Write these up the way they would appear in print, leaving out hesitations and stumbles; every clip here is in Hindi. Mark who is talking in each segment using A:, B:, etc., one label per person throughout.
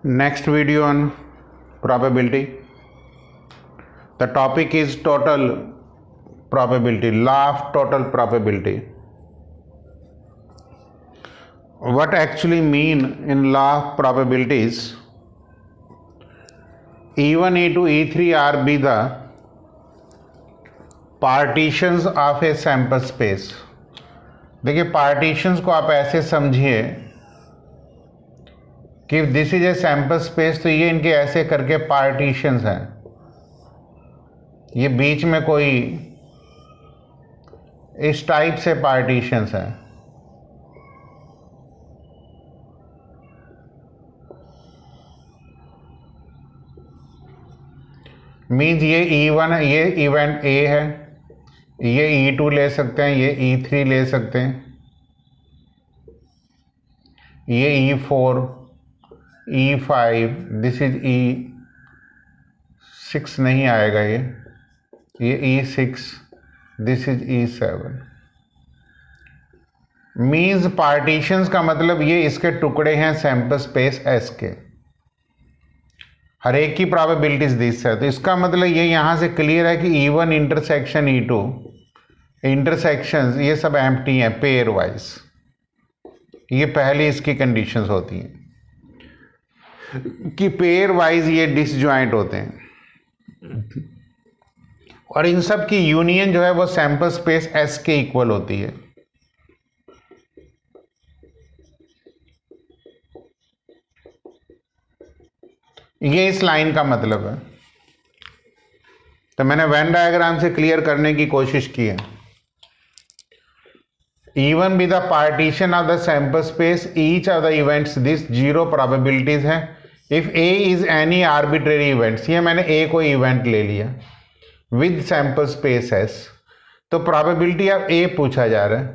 A: Next video on probability. The topic is total probability, law of total probability. What actually mean in law of probabilities? E1, E2, E3 are be the partitions of a sample space. देखिए partitions को आप ऐसे समझिए कि this is a sample space, तो ये इनके ऐसे करके पार्टीशंस हैं। ये बीच में कोई इस टाइप से पार्टीशंस हैं। मीन्स ये E1 है, ये इवेंट A है, ये E2 ले सकते हैं, ये E3 ले सकते हैं, ये E4, E5, this is E6 नहीं आएगा, ये E6, this is E7। Means partitions का मतलब ये इसके टुकड़े हैं सैंपल स्पेस S के, हर एक की प्रोबेबिलिटीज दिस है। तो इसका मतलब ये यहाँ से क्लियर है कि E1 इंटरसेक्शन E2 इंटरसेक्शंस ये सब एम्प्टी हैं पेयर वाइज। ये पहली इसकी कंडीशंस होती हैं कि पेयर वाइज ये डिसजॉइंट होते हैं, और इन सब की यूनियन जो है वो सैंपल स्पेस S के इक्वल होती है। ये इस लाइन का मतलब है। तो मैंने वेन डायग्राम से क्लियर करने की कोशिश की है। E1 be the partition of the sample space, each of the events this zero probabilities है। If A is any arbitrary events, ये मैंने A को इवेंट ले लिया with sample space S, तो probability of A पूछा जा रहा है।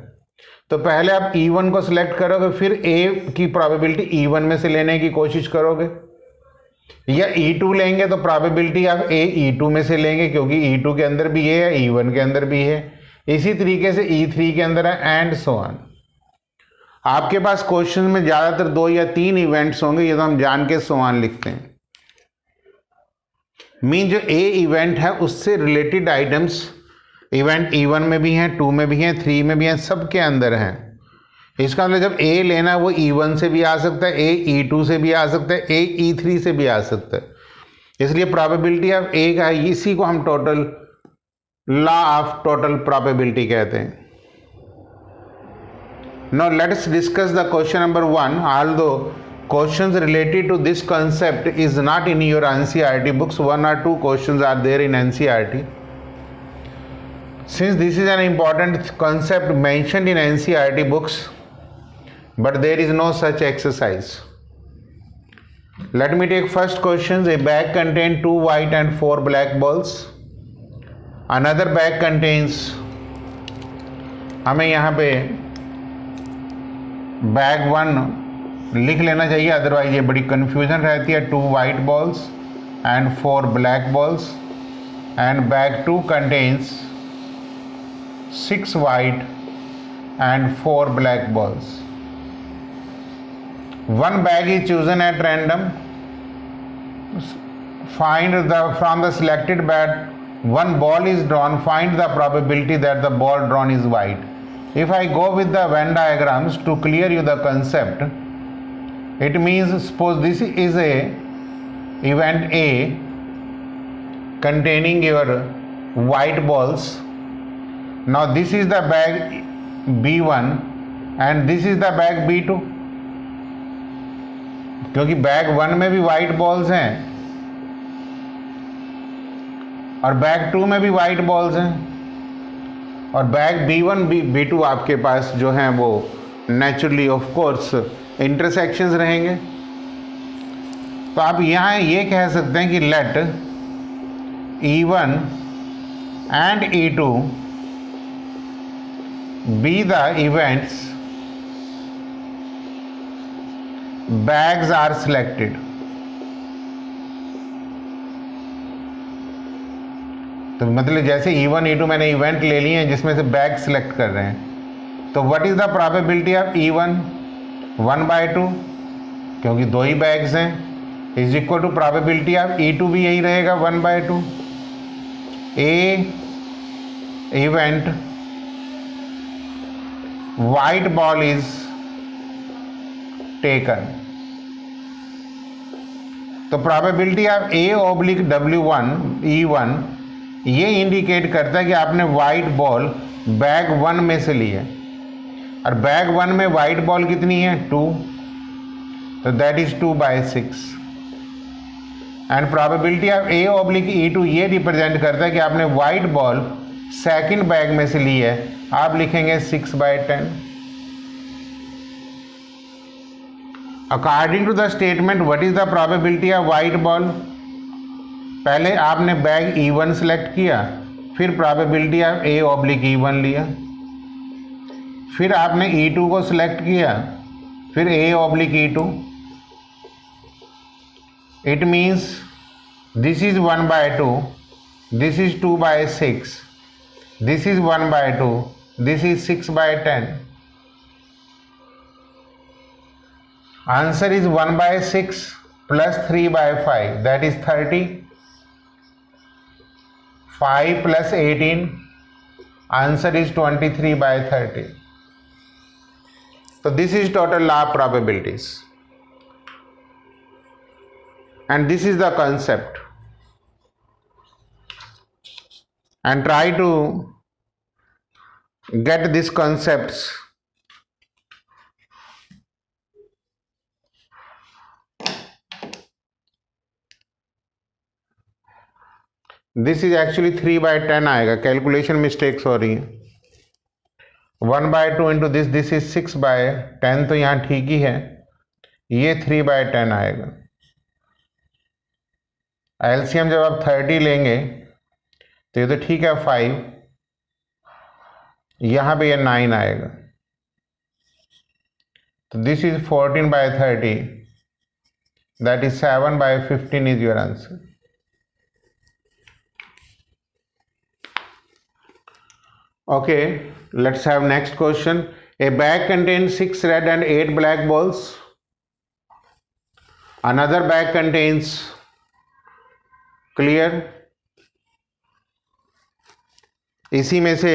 A: तो पहले आप E1 को सिलेक्ट करोगे, फिर A की probability E1 में से लेने की कोशिश करोगे, या E2 लेंगे तो probability of A E2 में से लेंगे, क्योंकि E2 के अंदर भी ये है, E1 के अंदर भी है, इसी तरीके से E3 के अंदर है, एंड सो ऑन। आपके पास क्वेश्चन में ज्यादातर 2 या 3 इवेंट्स होंगे, ये तो हम जान के सो ऑन लिखते हैं। मीन जो A इवेंट है उससे रिलेटेड आइटम्स इवेंट E1 में भी हैं, 2 में भी हैं, 3 में भी हैं, सब के अंदर हैं। इसका मतलब जब A लेना है वो E1 से भी आ सकता है, A E2 से भी आ सकता है, A E3 से भी आ सकता है। इसलिए प्रोबेबिलिटी ऑफ A का है, इसी को हम total law of total probability कहते हैं। Now let's discuss the question number 1। Although questions related to this concept is not in your NCERT books, 1 or 2 questions are there in NCERT. Since this is an important concept mentioned in NCERT books, but there is no such exercise. Let me take first question. A bag contains 2 white and 4 black balls. Another bag contains, हमें यहाँ पे बैग 1 लिख लेना चाहिए, अदरवाइज ये बड़ी कंफ्यूजन रहती है। 2 white balls and 4 black balls, and bag 2 contains 6 white and 4 black balls. One bag is chosen at random. From the selected bag, one ball is drawn. Find the probability that the ball drawn is white. If I go with the Venn diagrams to clear you the concept, it means suppose this is a event A containing your white balls. Now this is the bag B1 and this is the bag B2, क्योंकि बैग 1 में भी वाइट बॉल्स हैं और बैग 2 में भी वाइट बॉल्स हैं, और बैग B1 B2 आपके पास जो हैं वो नेचुरली ऑफ कोर्स इंटरसेक्शंस रहेंगे। तो आप यहाँ ये कह सकते हैं कि let E1 and E2 be the events bags are selected. तो मतलब जैसे E1 E2 मैंने इवेंट ले लिए हैं जिसमें से बैग सिलेक्ट कर रहे हैं, तो what is the probability of E1? 1/2, क्योंकि 2 ही बैग्स हैं। Is equal to probability of E2 भी यही रहेगा 1/2. A event white ball is taken. तो प्रोबेबिलिटी ऑफ A/W1 E1 ये इंडिकेट करता है कि आपने वाइट बॉल बैग 1 में से ली है, और बैग 1 में वाइट बॉल कितनी है 2, तो that is 2/6. And probability of A/E2 ये रिप्रेजेंट करता है कि आपने वाइट बॉल सेकंड बैग में से ली है, आप लिखेंगे 6/10. According to the statement what is the probability of white ball, पहले आपने बैग E1 सेलेक्ट किया, फिर प्रोबेबिलिटी ऑफ A/E1 लिया, फिर आपने E2 को सिलेक्ट किया, फिर A/E2. It means this is 1/2, this is 2/6, this is 1/2, this is 6/10. Answer is 1/6 plus 3/5, that is 30. 5 plus 18, answer is 23/30. So this is total law of probabilities, and this is the concept, and try to get these concepts. This is actually 3/10 आएगा, कैलकुलेशन मिस्टेक्स हो रही हैं. 1/2 इंटू दिस इज 6/10, तो यहाँ ठीक ही है, ये 3/10 आएगा. एलसीएम जब आप 30 लेंगे तो ये तो ठीक है 5, यहाँ पे ये 9 आएगा, तो this is 14/30, that is 7/15 is your answer. Okay, let's have next question. A bag contains 6 red and 8 black balls. Another bag contains, clear? इसी में से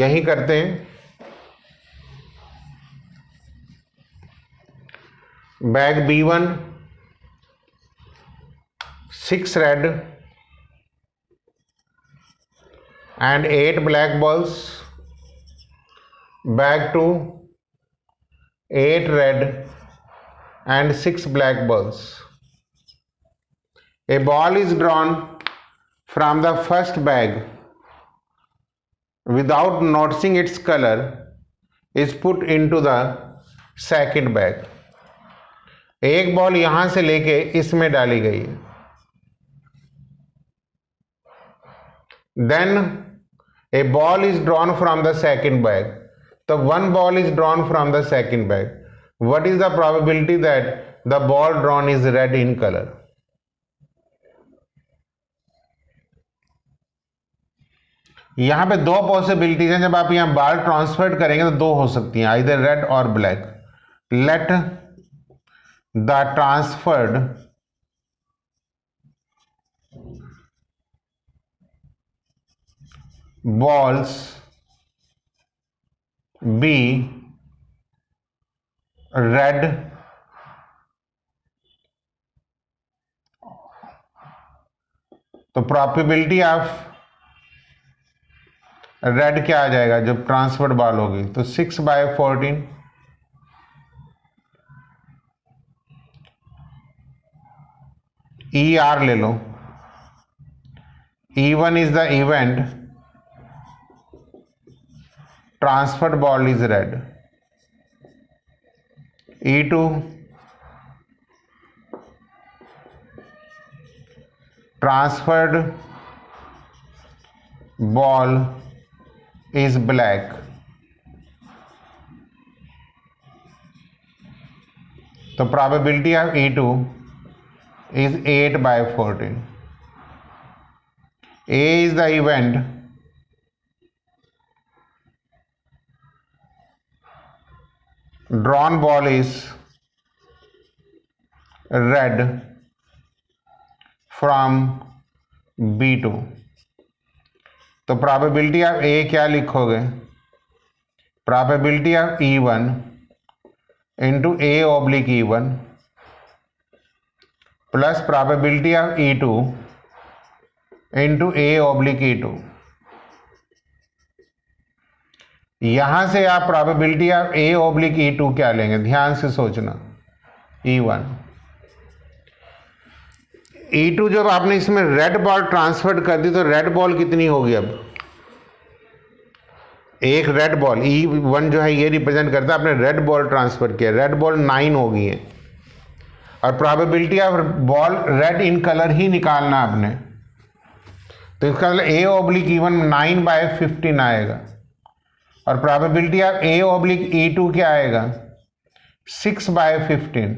A: यही करते हैं. Bag B1 6 red and 8 black balls. Bag 2 8 red and 6 black balls. A ball is drawn from the first bag without noticing its color is put into the second bag. एक बॉल यहां से लेके इसमें डाली गई है. Then a ball is drawn from the second bag. So one ball is drawn from the second bag. What is the probability that the ball drawn is red in color? यहां पे दो पॉसिबिलिटीज हैं. जब आप यहां बॉल ट्रांसफर करेंगे तो दो हो सकती हैं, आइदर रेड और black. Let the transferred balls be red तो प्रोबेबिलिटी ऑफ रेड क्या आ जाएगा जब ट्रांसफर्ड बॉल होगी, तो 6/14. ER ले लो. E1 is the event, transferred ball is red. E2 transferred ball is black. तो probability of E2 is 8/14. A is the event, drawn ball is red from B2, तो प्रोबेबिलिटी ऑफ ए क्या लिखोगे? Probability of E1 into A/E1 plus probability of E2 into A/E2। यहां से आप प्रोबेबिलिटी ऑफ A/E2 क्या लेंगे? ध्यान से सोचना। E1 E2 जब आपने इसमें रेड बॉल ट्रांसफर कर दी तो रेड बॉल कितनी होगी? अब एक रेड बॉल E1 जो है ये रिप्रेजेंट करता है, आपने रेड बॉल ट्रांसफर किया, रेड बॉल 9 होगी है, और probability of ball red in colour ही निकालना आपने, तो इसका मतलब A/E1 9/15 आएगा, और प्रोबेबिलिटी ऑफ A/E2 क्या आएगा? 6/15,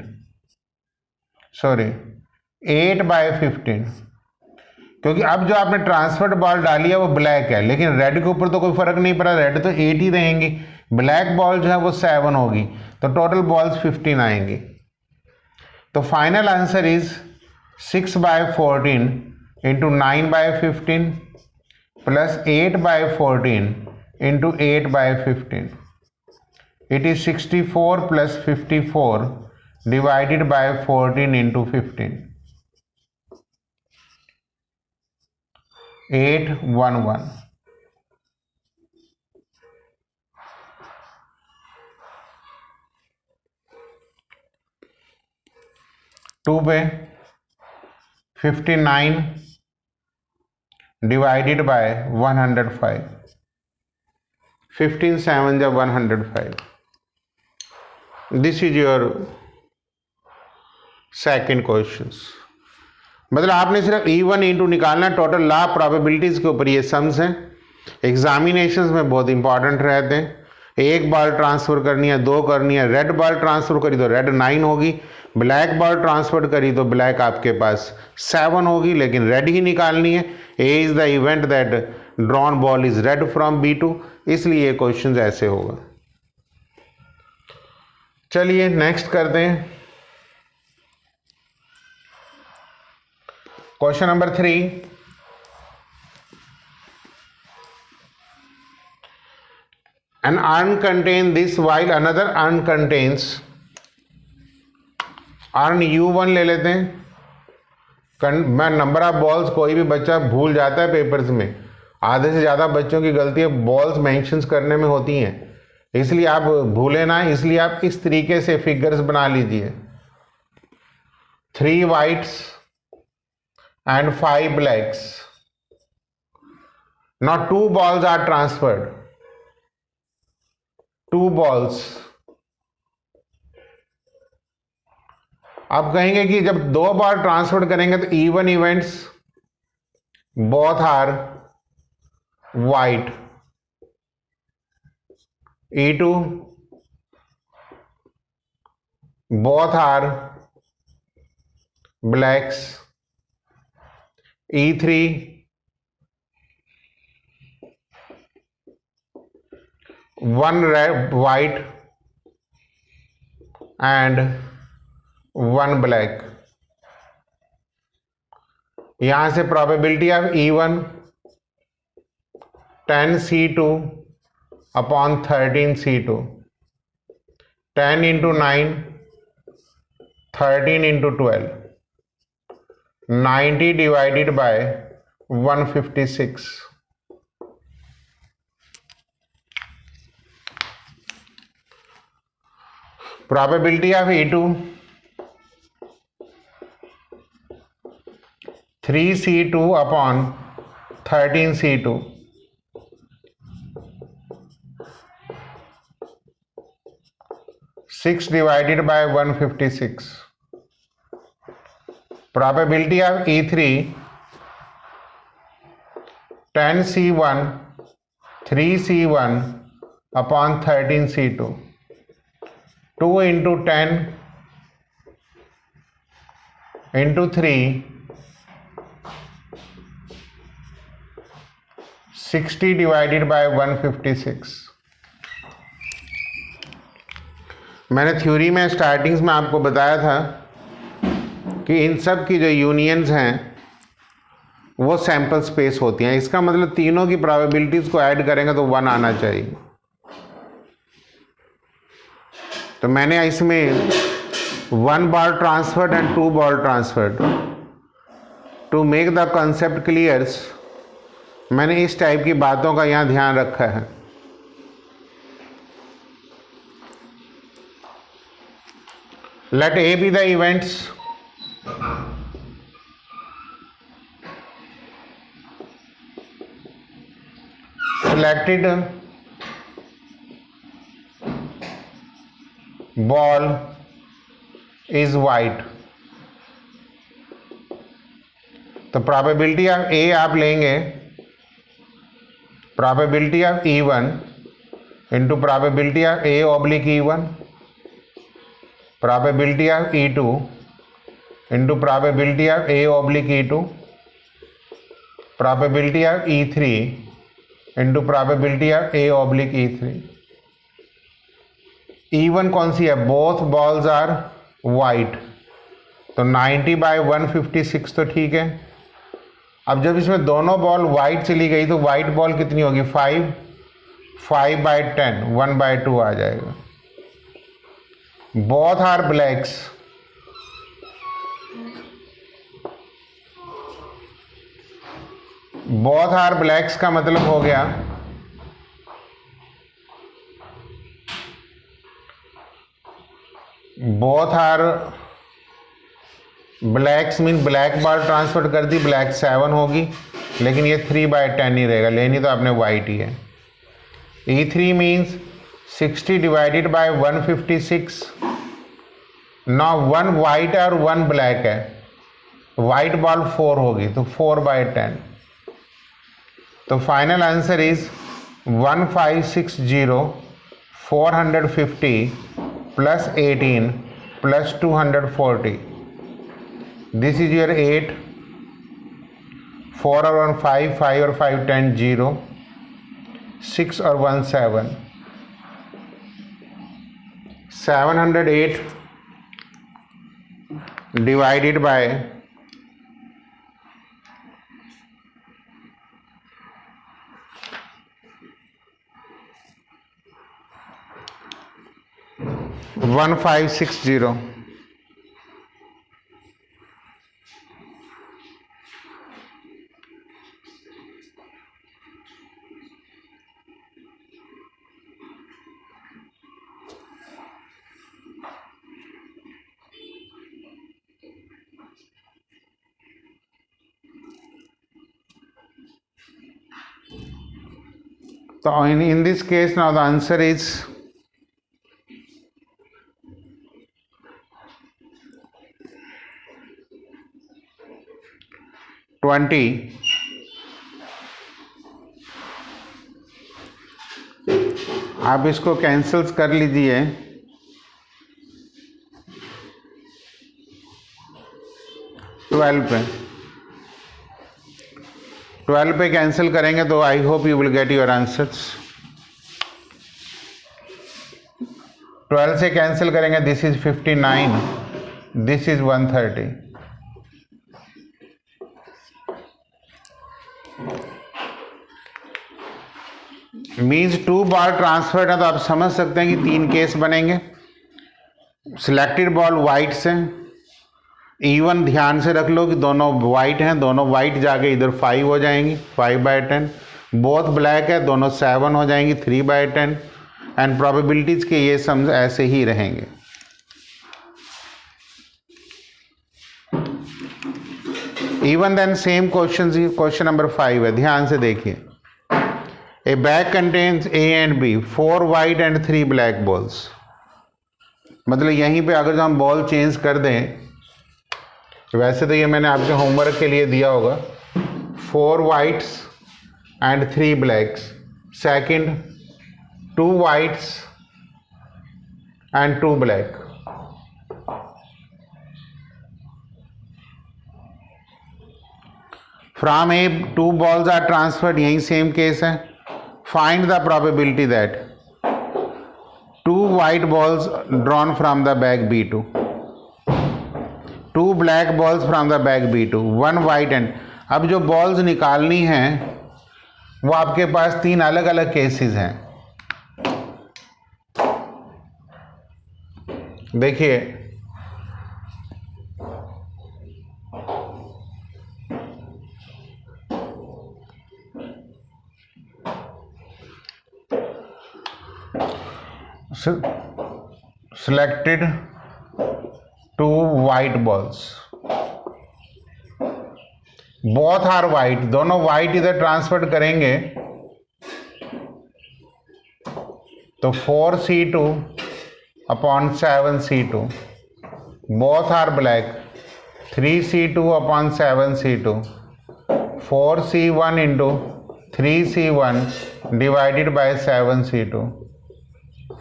A: सॉरी 8/15, क्योंकि अब जो आपने ट्रांसफर्ड बॉल डाली है वो ब्लैक है, लेकिन रेड के ऊपर तो कोई फर्क नहीं पड़ा, रेड तो 8 ही रहेंगी, ब्लैक बॉल जो है वो 7 होगी, तो टोटल बॉल्स 15 आएंगी। तो final answer is 6/14 into 9/15 plus 8/14 into 8/15। It is 64 plus 54 divided by 14 into 15, 811। टू पे 59 डिवाइडेड बाय 105, 15 7 जब 105। This is your second question. मतलब आपने सिर्फ E1 इंटू निकालना, टोटल लॉ प्रोबेबिलिटीज के ऊपर ये सम्स हैं, एग्जामिनेशंस में बहुत इंपॉर्टेंट रहते हैं। एक बॉल ट्रांसफर करनी है, 2 करनी है, रेड बॉल ट्रांसफर करी तो रेड 9 होगी, ब्लैक बॉल ट्रांसफर करी तो ब्लैक आपके पास 7 होगी, लेकिन रेड ही निकालनी है। A is the event that drawn ball is red from B2, इसलिए क्वेश्चन ऐसे होगा। चलिए नेक्स्ट करते हैं। Question number 3, an urn contains this while another urn contains, urn U1 ले लेते हैं। मैं नंबर ऑफ बॉल्स, कोई भी बच्चा भूल जाता है पेपर्स में, आधे से ज़्यादा बच्चों की गलती बॉल्स मेंशंस करने में होती हैं, इसलिए आप भूले ना, इसलिए आप इस तरीके से फिगर्स बना लीजिए। 3 whites and 5 blacks. Now 2 balls are transferred. 2 balls. आप कहेंगे कि जब 2 बॉल ट्रांसफर करेंगे तो E1 events both are white, E2 both are blacks, E3 one red white and one black। यहां से probability of E1 10C2 upon 13C2, 10 into 9 13 into 12, 90 divided by 156। Probability of E2 3C2 upon 13C2, 6 divided by 156। Probability of E3 10C1 3C1 upon 13C2, 2 into 10 into 3 60 divided by 156। मैंने थ्योरी में स्टार्टिंग्स में आपको बताया था कि इन सब की जो यूनियंस हैं वो सैंपल स्पेस होती हैं। इसका मतलब तीनों की प्रोबेबिलिटीज को ऐड करेंगे तो 1 आना चाहिए। तो मैंने इसमें 1 ball transferred and 2 ball transferred to make the concept clears, मैंने इस टाइप की बातों का यहाँ ध्यान रखा है। Let A be the events selected ball is white। तो प्रोबेबिलिटी ऑफ ए आप लेंगे, probability of E1 into probability of A oblique E1, probability of E2 into probability of A oblique E2, probability of E3 into probability of A oblique E3। E1 कौन सी है? बोथ बॉल्स आर वाइट, तो 90/156 तो ठीक है। अब जब इसमें दोनों बॉल वाइट चली गई तो वाइट बॉल कितनी होगी? 5/10, 1/2 आ जाएगा। Both are blacks, both are blacks का मतलब हो गया both are blacks mean black ball transfer कर दी, ब्लैक 7 होगी, लेकिन ये 3/10 ही रहेगा, लेनी तो आपने वाइट ही है। E3 means 60 divided by 156। ना 1 वाइट और 1 ब्लैक है, वाइट बॉल 4 होगी, तो 4/10। तो final answer is 1560 450 plus 18 plus 240। This is your 8, 4 और 1 5, 5 और 5 10 0, 6 और 1 7, 708 divided by 1560। So in this case now the answer is 20। आप इसको कैंसल्स कर लीजिए। 12 पे कैंसिल करेंगे तो I hope you will get your answers. 12 से कैंसिल करेंगे, this is 59, this is 130। Means 2 ball transferred है, तो आप समझ सकते हैं कि 3 केस बनेंगे। सिलेक्टेड बॉल वाइट से, E1 ध्यान से रख लो कि दोनों वाइट हैं, दोनों वाइट जाके इधर 5 हो जाएंगी, 5/10। बोथ ब्लैक है, दोनों 7 हो जाएंगी, 3/10। एंड प्रोबेबिलिटीज के ये सम्स ऐसे ही रहेंगे। Even then same question number 5 है, ध्यान से देखिए। A bag contains A and B, 4 white and 3 black balls. मतलब यहीं पे अगर हम बॉल चेंज कर दें, वैसे तो ये मैंने आपके होमवर्क के लिए दिया होगा, 4 whites and 3 blacks. Second 2 whites and 2 black. From A 2 balls are transferred, यही सेम केस है। Find the probability that 2 white balls drawn from the bag B2। 2 black balls from the bag B2, 1 white and. अब जो बॉल्स निकालनी हैं वो आपके पास 3 अलग अलग केसेस हैं। देखिए, selected 2 white balls, both are white, दोनों white इधर ट्रांसफर करेंगे तो 4C2 upon 7C2, both are black, 3C2 upon 7C2, 4C1 into 3C1 divided by 7C2,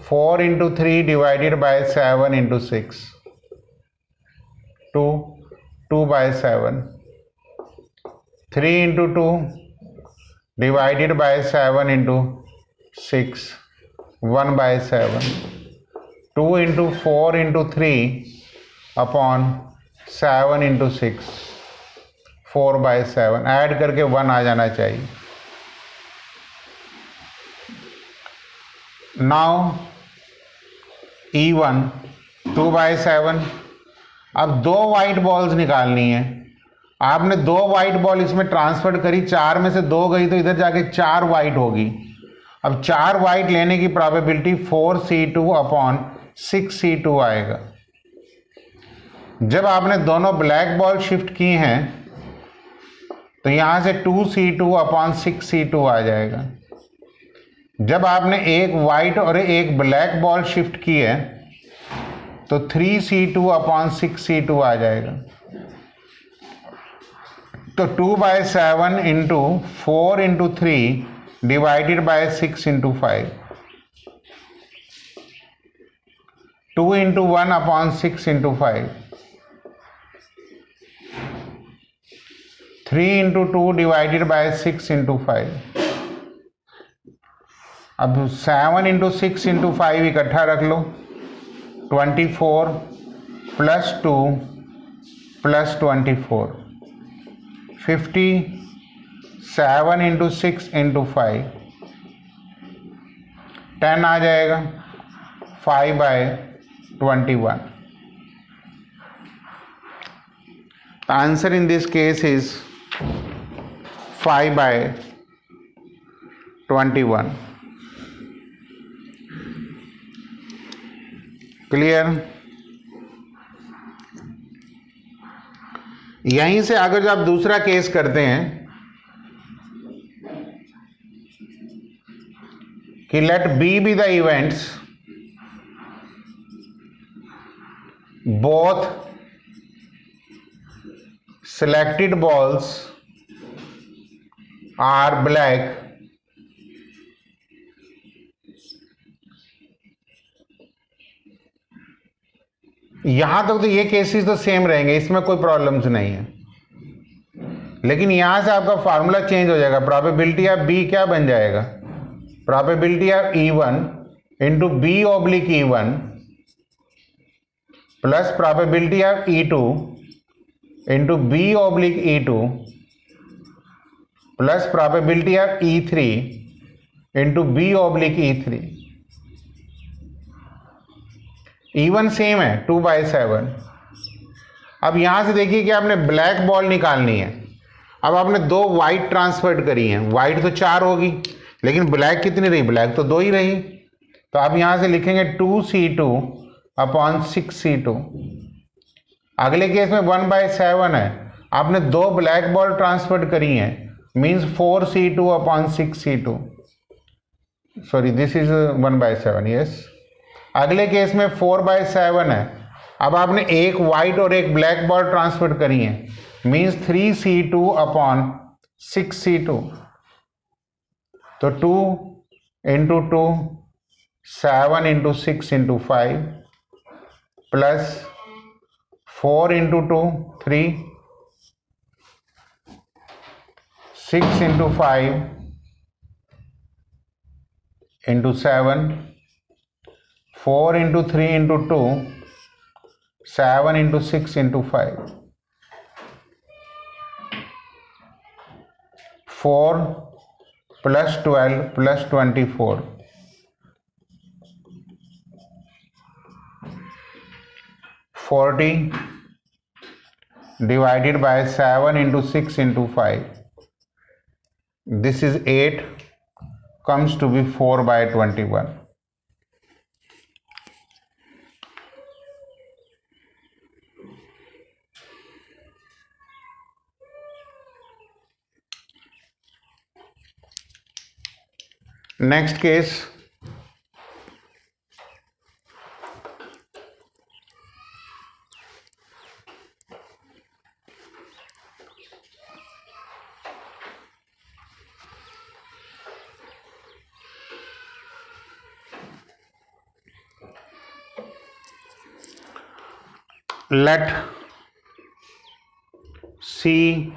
A: 4 into 3 divided by 7 into 6, 2 by 7, 3 into 2 divided by 7 into 6, 1 by 7, 2 into 4 into 3 upon 7 into 6, 4 by 7, add करके 1 आ जाना चाहिए। Now E1 2 by 7। अब 2 वाइट बॉल्स निकालनी है। आपने 2 वाइट बॉल इसमें ट्रांसफर करी, 4 में से 2 गई तो इधर जाके 4 वाइट होगी। अब 4 वाइट लेने की प्रोबेबिलिटी 4C2 अपॉन 6C2 आएगा। जब आपने दोनों ब्लैक बॉल शिफ्ट की हैं तो यहां से 2C2 अपॉन 6C2 आ जाएगा। जब आपने एक वाइट और एक ब्लैक बॉल शिफ्ट की है तो 3C2 अपॉन 6C2 आ जाएगा। तो 2 by 7 into 4 into 3 divided by 6 into 5, 2 into 1 upon 6 into 5, 3 into 2 divided by 6 into 5। अब 7 इंटू 6 इंटू 5 इकट्ठा रख लो, 24 प्लस 2 प्लस 24, 50, 7 इंटू 6 इंटू 5, 10 आ जाएगा, 5 by 21। The answer in this case is 5 by 21। Clear? यहीं से अगर जब आप दूसरा केस करते हैं कि let B be the events, both selected balls are black, यहां तक तो ये केसेस तो सेम रहेंगे, इसमें कोई प्रॉब्लम्स नहीं है। लेकिन यहां से आपका फार्मूला चेंज हो जाएगा। प्रोबेबिलिटी ऑफ बी क्या बन जाएगा? Probability of E1 into B oblique E1 plus probability of E2 into B oblique E2 plus probability of E3 into B oblique E3। E1 same है 2 by 7। अब यहां से देखिए कि आपने ब्लैक बॉल निकालनी है। अब आपने 2 वाइट ट्रांसफर करी हैं, वाइट तो 4 होगी लेकिन ब्लैक कितनी रही? ब्लैक तो 2 ही रही। तो आप यहां से लिखेंगे 2C2 अपॉन 6C2। अगले केस में 1 by 7 है, आपने 2 ब्लैक बॉल ट्रांसफर करी हैं, means 4C2 upon 6C2। Sorry, this is 1 by 7, yes. अगले केस में 4 by 7 है, अब आपने एक वाइट और एक ब्लैक बॉल ट्रांसफर करी है, मीन्स 3C2 अपॉन 6C2। तो 2 into 2 7 into 6 into 5 plus 4 into 2 3, 6 into 5 into 7, 4 into 3 into 2, 7 into 6 into 5, 4 plus 12 plus 24, 40 divided by 7 into 6 into 5. This is 8, comes to be 4 by 21. Next case, let C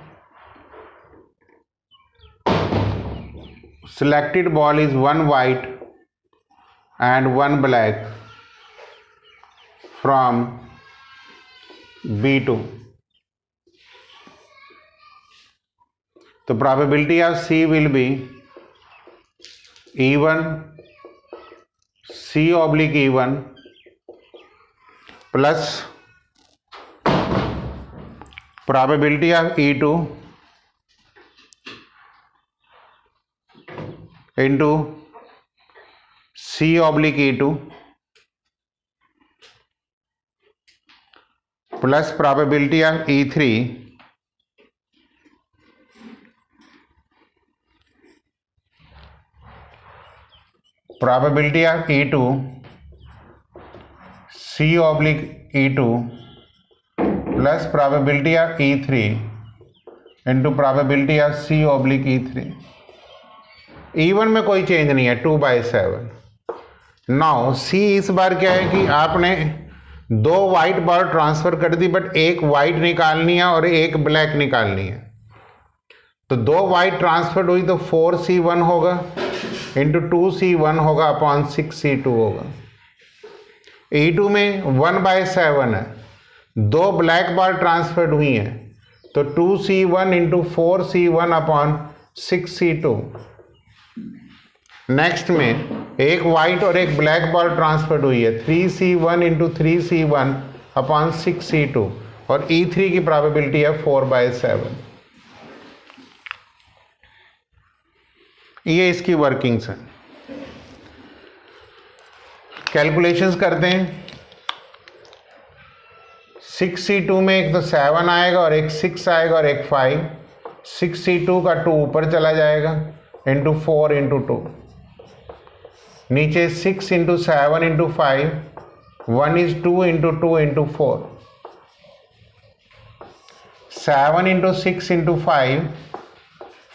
A: selected ball is one white and one black from B2. The probability of C will be E1 C oblique E1 plus probability of E2 into C oblique E2 plus probability of E3 probability of E2 C oblique E2 plus probability of E3 into probability of C oblique E3. E1 में कोई चेंज नहीं है, 2/7. नाउ C इस बार क्या है कि आपने दो वाइट बॉल ट्रांसफर कर दी, बट एक वाइट निकालनी है और एक ब्लैक निकालनी है. तो दो वाइट ट्रांसफर हुई तो 4C1 होगा इंटू 2C1 होगा अपॉन 6C2 होगा. E2 में 1/7 है, दो ब्लैक बॉल ट्रांसफर्ड हुई हैं तो 2C1 into 4C1 upon 6C2. Next में एक वाइट और एक ब्लैक बॉल ट्रांसफर्ड हुई है, 3C1 into 3C1 upon 6C2 और E3 की प्रोबेबिलिटी है 4/7. ये इसकी वर्किंग्स हैं. कैलकुलेशंस करते हैं. 6C2 में एक तो 7 आएगा और एक 6 आएगा और एक 5. 6C2 का 2 ऊपर चला जाएगा इंटू 4 इंटू 2. नीचे 6 into 7 into 5, 1 is 2 into 2 into 4. 7 into 6 into 5,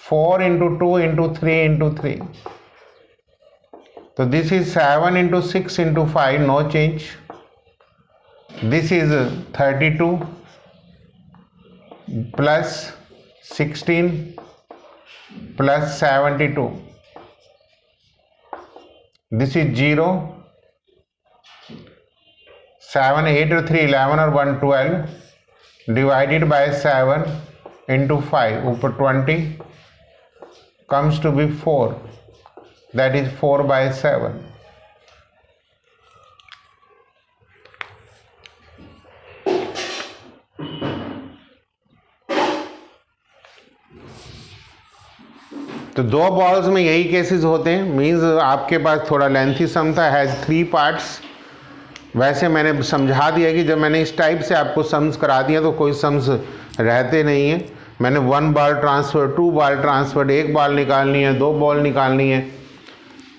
A: 4 into 2 into 3 into 3. तो this is 7 into 6 into 5, no change. This is 32 plus 16 plus 72. This is 0. 7, 8 और 3 11 और 1 12 divided by 7 into 5 ऊपर 20 comes to be 4. That is 4/7. तो दो बॉल्स में यही केसेस होते हैं. मींस आपके पास थोड़ा लेंथी सम था, हैज़ 3 पार्ट्स. वैसे मैंने समझा दिया कि जब मैंने इस टाइप से आपको सम्स करा दिया तो कोई सम्स रहते नहीं हैं. मैंने 1 बॉल ट्रांसफ़र, 2 बॉल ट्रांसफर, एक बॉल निकालनी है, 2 बॉल निकालनी है.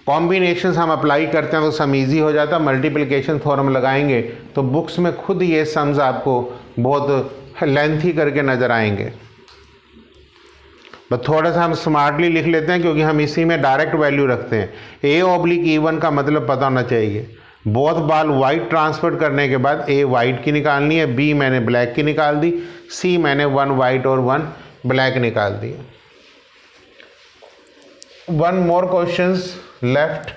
A: कॉम्बिनेशंस हम अप्लाई करते हैं तो सम ईजी हो जाता है. मल्टीप्लिकेशन थ्योरम लगाएंगे तो बुक्स में खुद ये सम्स आपको बहुत लेंथी करके नज़र आएंगे. बस थोड़ा सा हम स्मार्टली लिख लेते हैं क्योंकि हम इसी में डायरेक्ट वैल्यू रखते हैं. ए ऑब्लिक E1 का मतलब पता होना चाहिए. बोथ बॉल वाइट ट्रांसफर करने के बाद ए वाइट की निकालनी है, बी मैंने ब्लैक की निकाल दी, सी मैंने 1 वाइट और 1 ब्लैक निकाल दी. 1 मोर क्वेश्चंस लेफ्ट.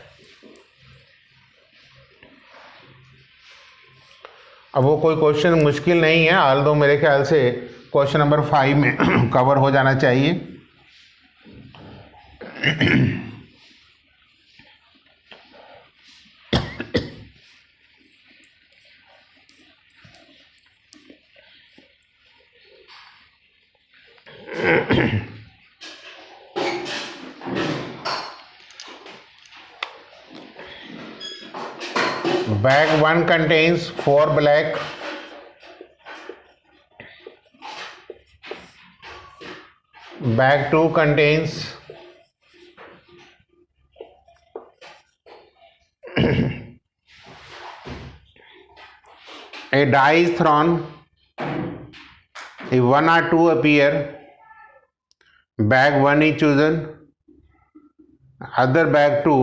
A: अब वो कोई क्वेश्चन मुश्किल नहीं है, हाल दो मेरे ख्याल से क्वेश्चन नंबर 5 में कवर हो जाना चाहिए। Bag 1 contains 4 black, bag 2 contains a die is thrown, if 1 or 2 appear, bag 1 is chosen, other bag 2,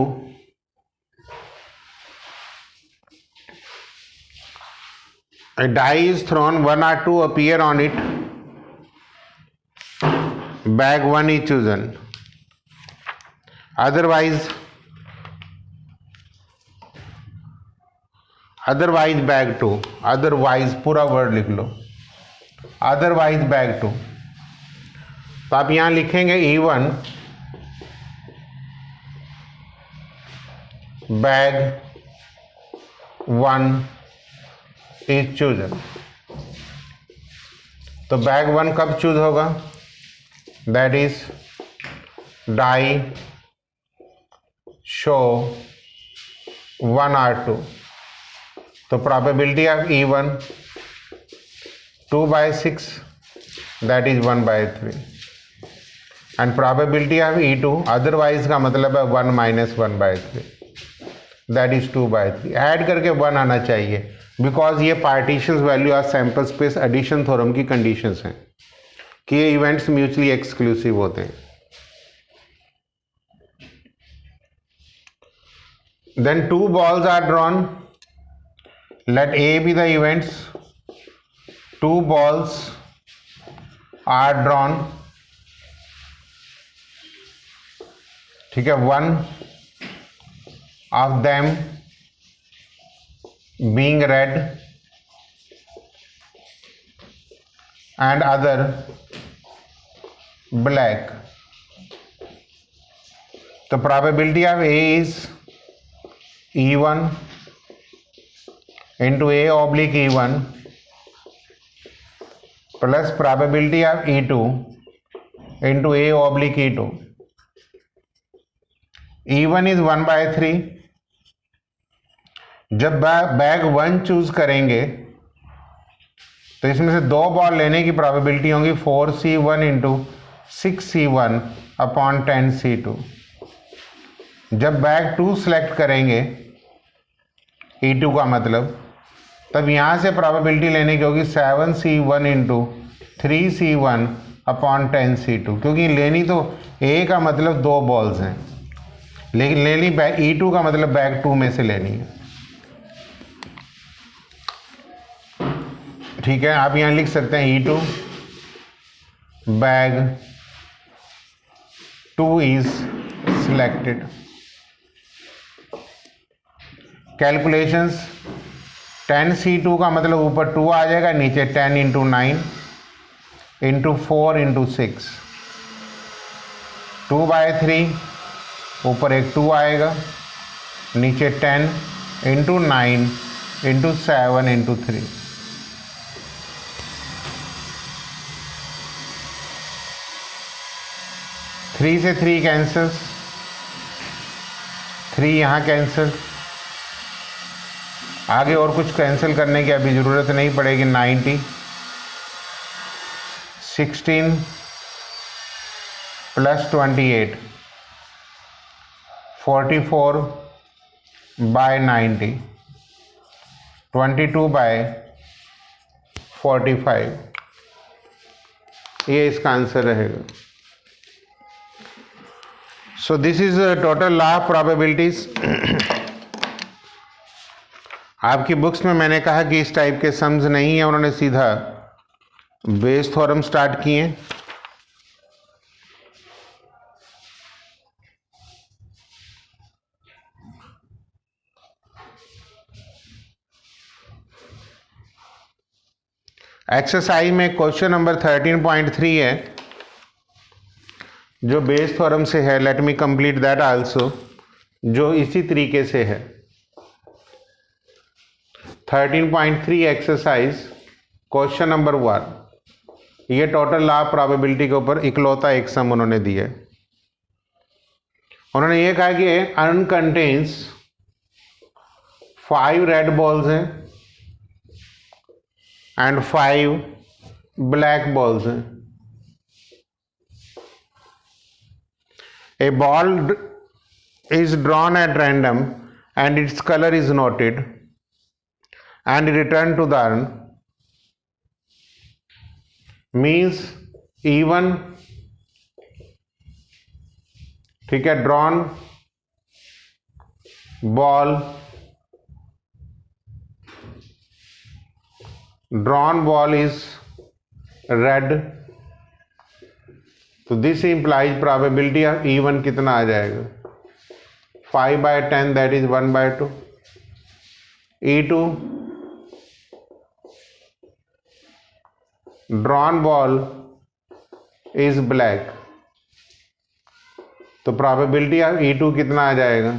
A: a die is thrown, 1 or 2 appear on it, bag 1 is chosen, otherwise bag 2, otherwise पूरा वर्ड लिख लो, otherwise bag 2। तो आप यहां लिखेंगे E1 bag 1 is chosen। तो बैग 1 कब चूज होगा? That is die show 1 or 2। तो probability of E1 2/6, that is 1/3, and probability of E2 otherwise का मतलब है 1 - 1/3, दैट इज 2/3। ऐड करके 1 आना चाहिए, बिकॉज ये partition value of sample space addition theorem की कंडीशंस हैं कि ये इवेंट्स म्यूचुअली एक्सक्लूसिव होते हैं। Then 2 balls are drawn, let A be the events, 2 balls are drawn, ठीक है, 1 of them being red and other black। The probability of A is E1 into A oblique E1 plus probability of E2 into A oblique E2। E1 is 1/3। जब बैग 1 चूज करेंगे तो इसमें से 2 बॉल लेने की प्रोबेबिलिटी होगी 4C1 into 6C1 upon 10C2। जब बैग 2 सेलेक्ट करेंगे E2 का मतलब, तब यहाँ से प्रोबेबिलिटी लेने की होगी 7C1 into 3C1 upon 10C2, क्योंकि लेनी तो A का मतलब 2 बॉल्स हैं, लेकिन लेनी बैग E2 का मतलब बैग 2 में से लेनी है। ठीक है, आप यहां लिख सकते हैं E2 bag 2 is selected. Calculations, 10C2 का मतलब ऊपर 2 आ जाएगा, नीचे 10 इंटू 9 इंटू 4 इंटू 6, 2/3, ऊपर एक 2 आएगा, नीचे 10 इंटू 9 इंटू 7 इंटू 3। 3 से 3 कैंसिल, 3 यहाँ कैंसिल, आगे और कुछ कैंसिल करने की अभी ज़रूरत नहीं पड़ेगी। 90, 16 प्लस 28, 44/90, 22/45, ये इसका आंसर रहेगा। So this is total law of probabilities. आपकी बुक्स में मैंने कहा कि इस टाइप के सम्स नहीं है, उन्होंने सीधा बेस थ्योरम स्टार्ट किए। एक्सरसाइज में क्वेश्चन नंबर 13.3 है जो बेस थ्योरम से है। Let me complete that also, जो इसी तरीके से है। 13.3 एक्सरसाइज क्वेश्चन नंबर 1, ये टोटल लॉ ऑफ प्रोबेबिलिटी के ऊपर इकलौता एक सम उन्होंने दिया है। उन्होंने ये कहा कि अर्न कंटेन्स 5 रेड बॉल्स हैं एंड 5 ब्लैक बॉल्स हैं। A ball is drawn at random and its color is noted and returned to the urn means even, ठीक है, drawn ball is red, तो this implies probability of E1 कितना आ जाएगा 5/10 that is 1/2। E2 drawn ball is black, तो प्रोबेबिलिटी ऑफ E2 कितना आ जाएगा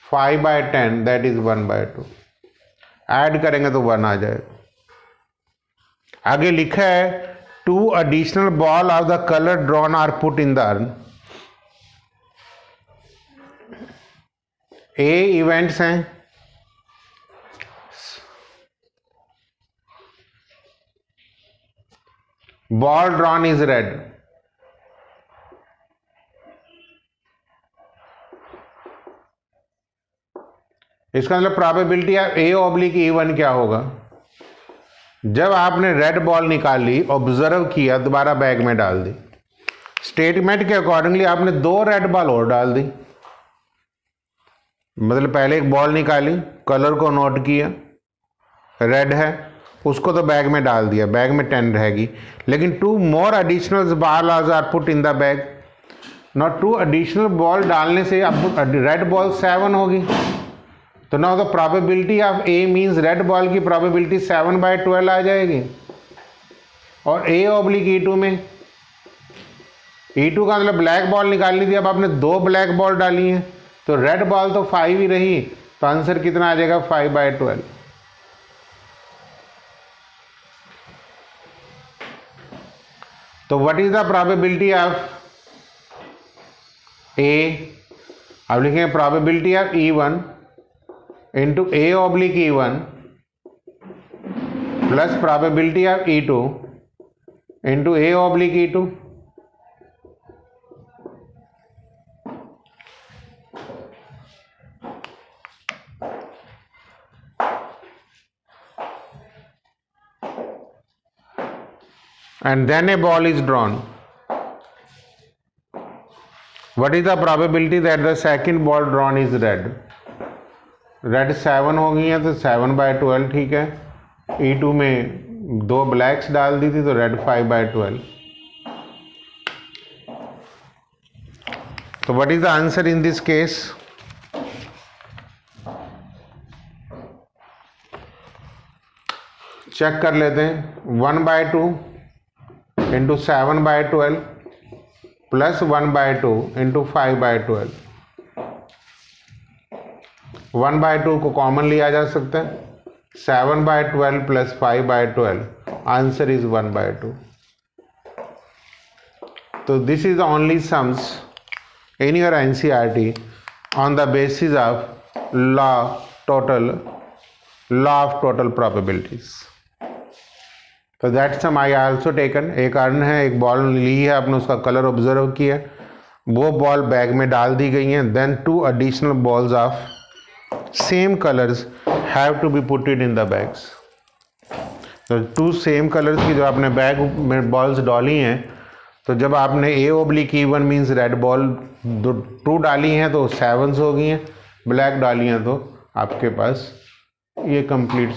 A: 5/10 दैट इज 1/2। ऐड करेंगे तो 1 आ जाएगा। आगे लिखा है 2 additional ball of the color drawn are put in the urn। A events हैं, ball drawn is red, इसका मतलब प्रोबेबिलिटी ऑफ A/E1 क्या होगा, जब आपने रेड बॉल निकाल ली, ऑब्जर्व किया, दोबारा बैग में डाल दी, स्टेटमेंट के अकॉर्डिंगली आपने 2 रेड बॉल और डाल दी। मतलब पहले एक बॉल निकाली, कलर को नोट किया, रेड है, उसको तो बैग में डाल दिया, बैग में 10 रहेगी। लेकिन 2 more additional balls are put in the bag। Not 2 additional ball डालने से अब रेड बॉल 7 होगी, तो now the probability of A means red ball की प्रोबेबिलिटी 7/12 आ जाएगी। और A/E2 में E2 का मतलब ब्लैक बॉल निकाल ली थी, अब आपने 2 ब्लैक बॉल डाली हैं, तो रेड बॉल तो 5 ही रही, तो आंसर कितना आ जाएगा 5/12। तो what is the probability of A, अब लिखेंगे probability of E1 into A/E1 plus probability of E2 into A/E2। and then a ball is drawn, what is the probability that the second ball drawn is red? Red 7 हो गई है, तो 7/12 ठीक है। E2 में 2 ब्लैक्स डाल दी थी, तो रेड 5/12। तो what is the answer in this case, check कर लेते हैं। 1/2 इंटू 7/12 प्लस 1/2 इंटू 5/12। 1/2 को कॉमन लिया जा सकता है, 7/12 प्लस 5/12, आंसर इज 1/2। तो this is the only sums in your NCERT on the basis of law of total probabilities. तो that sum I also taken. एक अर्न है, एक बॉल ली है आपने, उसका कलर ऑब्जर्व किया, वो बॉल बैग में डाल दी गई हैं। Then 2 additional balls of same colours have to be put it in the bags. तो 2 सेम कलर्स की जो आपने बैग में बॉल्स डाली हैं, तो जब आपने A/E1 मीन्स रेड बॉल 2 डाली हैं तो 7s हो गई हैं, ब्लैक डाली हैं तो आपके पास ये कंप्लीट